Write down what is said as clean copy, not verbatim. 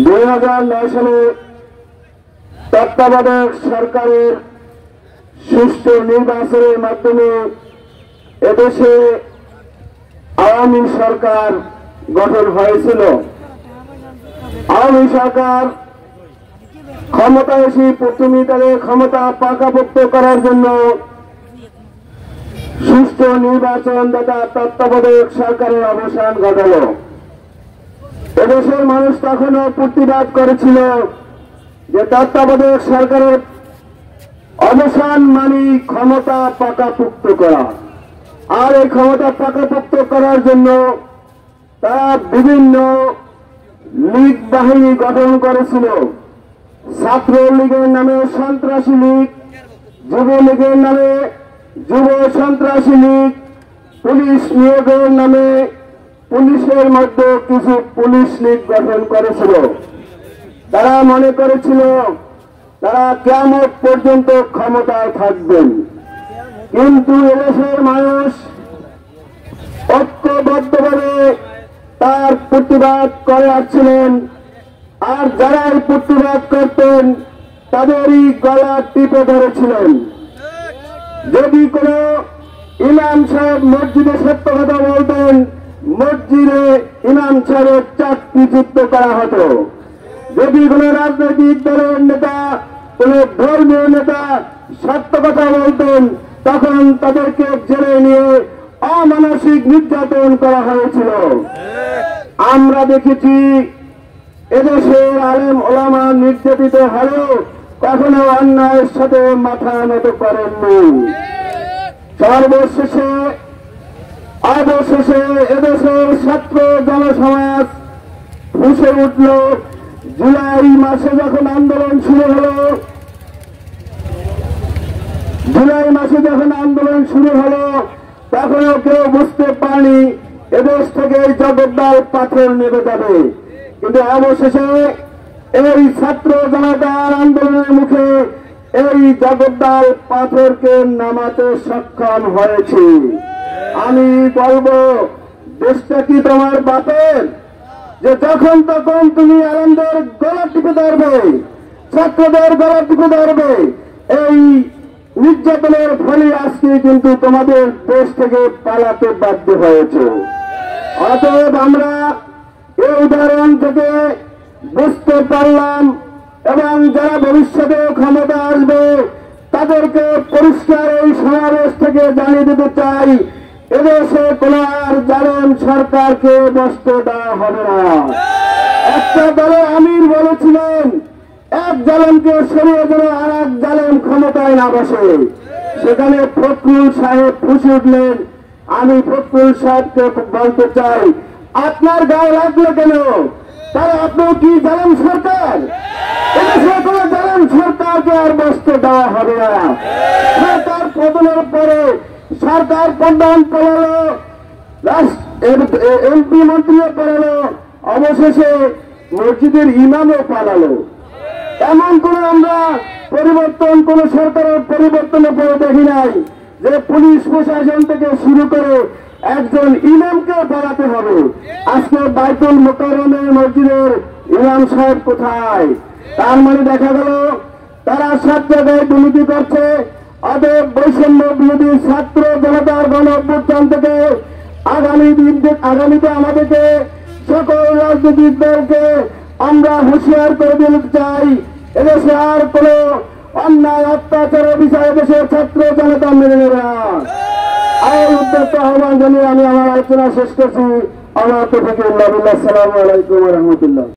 2009 সালে তত্ত্বাবধায়ক সরকারের সুষ্ঠু নির্বাচনের মাধ্যমে এদেশে আওয়ামী সরকার গঠন হয়েছিল। আওয়ামী সরকার ক্ষমতায় এসে প্রথমে তাদের ক্ষমতা পাকাপোক্ত করার জন্য সুষ্ঠু নির্বাচন তথা তত্ত্বাবধায়ক সরকারের অবসান ঘটাল। এদেশের মানুষ তখনও প্রতিবাদ করেছিল যে তত্ত্বাবধায়ক সরকারের অবসান মানে ক্ষমতা পাকাপোক্ত করা, আর এই ক্ষমতা পাকাপোক্ত করার জন্য তারা বিভিন্ন লীগ বাহিনী গঠন করেছিল। ছাত্রলীগের নামে সন্ত্রাসী লীগ, যুবলীগের নামে যুব সন্ত্রাসী লীগ, পুলিশ নিয়োগের নামে পুলিশের মধ্যে কিছু পুলিশ লীগ গঠন করেছিল। তারা মনে করেছিল তারা কিয়ামত পর্যন্ত ক্ষমতায় থাকবেন, কিন্তু এদেশের মানুষ ঐক্যবদ্ধভাবে তার প্রতিবাদ করে আসছিলেন, আর যারা এই প্রতিবাদ করতেন তাদেরই গলা টিপে ধরেছিলেন। যদি কোন ইমাম সাহেব মসজিদে সত্য কথা বলতেন, মসজিদে ইমাম সাহেবের চাকরিচ্যুত করা হতো। যদি কোন রাজনৈতিক দলের নেতা, কোন ধর্মীয় নেতা সত্য কথা বলতেন, তখন তাদেরকে জেলে নিয়ে অমানসিক নির্যাতন করা হয়েছিল। আমরা দেখেছি এদেশের আলেম ওলামা নির্যাতিত হলেও কখনো অন্যায়ের সাথে মাথা নত করেননি। সর্বশেষে অবশেষে এদেশের ছাত্র জনসমাজ ফুঁসে উঠল। জুলাই মাসে যখন আন্দোলন শুরু হলো, তখনও কেউ বুঝতে পারেনি এদেশ থেকে জগদ্দল পাথর নেমে যাবে, কিন্তু অবশেষে এই ছাত্র জনতার আন্দোলনের মুখে এই জগদ্দল পাথরকে নামাতে সক্ষম হয়েছে। আমি বলবো, দেশটা কি তোমার বাপের যে যখন তখন তুমি আলেমদের গলা টিপে ধরবে, ছাত্রদের গলা টিপে ধরবে? এই নির্যাতনের ফলে আজকে কিন্তু তোমাদের দেশ থেকে পালাতে বাধ্য হয়েছে। অতএব আমরা এই উদাহরণ থেকে বুঝতে পারলাম, এবং যারা ভবিষ্যতে ক্ষমতা আসবে তাদেরকে পরিষ্কার এই সমাবেশ থেকে জানিয়ে দিতে চাই, এদেশে কোন আর জালেম সরকারকে বসতে দেওয়া হবে না। একটা দলে আমির বলেছিলেন, এক জালেমকে সরিয়ে যেন আর এক জালেম ক্ষমতায় না বসে। সেখানে ফখরুল সাহেব ফুঁসে উঠলেন। আমি ফখরুল সাহেবকে বলতে চাই, আপনার গায়ে লাগলো কেন? তাহলে আপনি কি জালেম সরকার? এদেশে কোন জালেম সরকারকে আর বসতে দেওয়া হবে না। সরকার পতনের পরে সরকার প্রধান পালালো, এমপি মন্ত্রীও পালালো, অবশেষে মসজিদের ইমামও পালালো। এমন কোন আমরা পরিবর্তন কোন সরকারের পরিবর্তনের পরে দেখি নাই যে পুলিশ প্রশাসন থেকে শুরু করে একজন ইমামকে পালাতে হবে। আজকে বাইতুল মোকাররমের মসজিদের ইমাম সাহেব কোথায়? তার মানে দেখা গেল তারা সব জায়গায় দুর্নীতি করছে। অতএব বৈষম্য বিরোধী ছাত্র জনতার গণ অভ্যুত্থান থেকে আগামীতে আমাদেরকে সকল রাজনৈতিক দলকে আমরা হুঁশিয়ার করে দিতে চাই, এদেশে আর কোন অন্যায় অত্যাচারের বিষয়ে দেশের ছাত্র জনতা মেনে নেবে না। আর উদ্যত আহ্বান জানিয়ে আমি আমার আলোচনা শেষ করছি। আমার তৌফিকুল্লাহ, আসসালামু আলাইকুম ওয়া রাহমাতুল্লাহ।